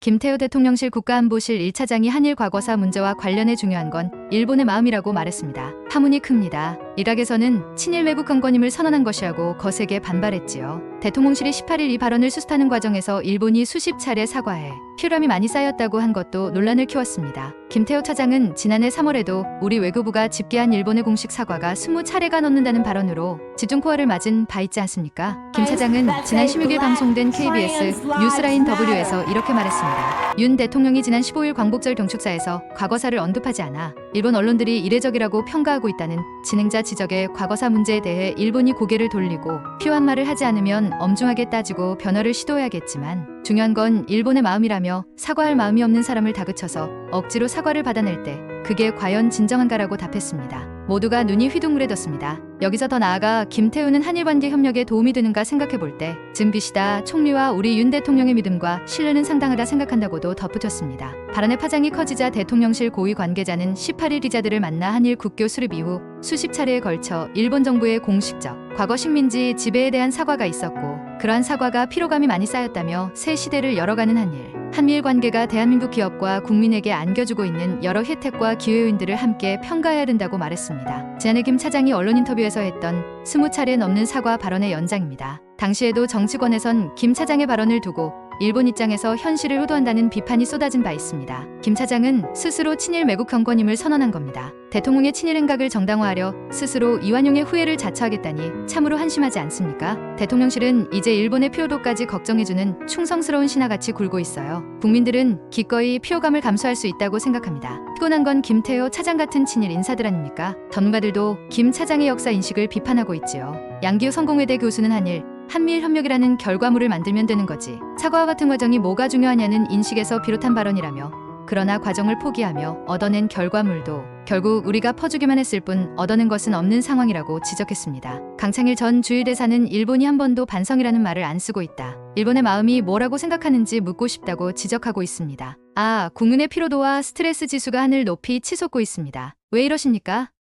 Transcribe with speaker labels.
Speaker 1: 김태호 대통령실 국가안보실 1차장이 한일 과거사 문제와 관련해 중요한 건 일본의 마음이라고 말했습니다. 파문이 큽니다. 일각에서는 친일 외국 강권임을 선언한 것이라고 거세게 반발했지요. 대통령실이 18일 이 발언을 수습하는 과정에서 일본이 수십 차례 사과해 피로감이 많이 쌓였다고 한 것도 논란을 키웠습니다. 김태호 차장은 지난해 3월에도 우리 외교부가 집계한 일본의 공식 사과가 20차례가 넘는다는 발언으로 집중포화를 맞은 바 있지 않습니까? 김 차장은 지난 16일 방송된 KBS 뉴스라인 W에서 이렇게 말했습니다. 윤 대통령이 지난 15일 광복절 경축사에서 과거사를 언급하지 않아 일본 언론들이 이례적이라고 평가하고 있다는 진행자 지적에 과거사 문제에 대해 일본이 고개를 돌리고 필요한 말을 하지 않으면 엄중하게 따지고 변화를 시도해야겠지만 중요한 건 일본의 마음이라며 사과할 마음이 없는 사람을 다그쳐서 억지로 사과를 받아낼 때 그게 과연 진정한가라고 답했습니다. 모두가 눈이 휘둥그레졌습니다. 여기서 더 나아가 김태우는 한일 관계 협력에 도움이 되는가 생각해볼 때 증기시다 총리와 우리 윤 대통령의 믿음과 신뢰는 상당하다 생각한다고도 덧붙였습니다. 발언의 파장이 커지자 대통령실 고위 관계자는 18일 기자들을 만나 한일 국교 수립 이후 수십 차례에 걸쳐 일본 정부의 공식적 과거 식민지 지배에 대한 사과가 있었고 그러한 사과가 피로감이 많이 쌓였다며 새 시대를 열어가는 한미일 관계가 대한민국 기업과 국민에게 안겨주고 있는 여러 혜택과 기회 요인들을 함께 평가해야 된다고 말했습니다. 지난해 김 차장이 언론 인터뷰에서 했던 20차례 넘는 사과 발언의 연장입니다. 당시에도 정치권에선 김 차장의 발언을 두고 일본 입장에서 현실을 호도한다는 비판이 쏟아진 바 있습니다. 김 차장은 스스로 친일 매국 경권임을 선언한 겁니다. 대통령의 친일 행각을 정당화하려 스스로 이완용의 후회를 자처하겠다니 참으로 한심하지 않습니까? 대통령실은 이제 일본의 피로도까지 걱정해주는 충성스러운 신하같이 굴고 있어요. 국민들은 기꺼이 피로감을 감수할 수 있다고 생각합니다. 피곤한 건 김태호 차장 같은 친일 인사들 아닙니까? 전문가들도 김 차장의 역사 인식을 비판하고 있지요. 양기호 성공회대 교수는 한미일 협력이라는 결과물을 만들면 되는 거지 사과와 같은 과정이 뭐가 중요하냐는 인식에서 비롯한 발언이라며 그러나 과정을 포기하며 얻어낸 결과물도 결국 우리가 퍼주기만 했을 뿐 얻어낸 것은 없는 상황이라고 지적했습니다. 강창일 전 주일대사는 일본이 한 번도 반성이라는 말을 안 쓰고 있다. 일본의 마음이 뭐라고 생각하는지 묻고 싶다고 지적하고 있습니다. 국민의 피로도와 스트레스 지수가 하늘 높이 치솟고 있습니다. 왜 이러십니까?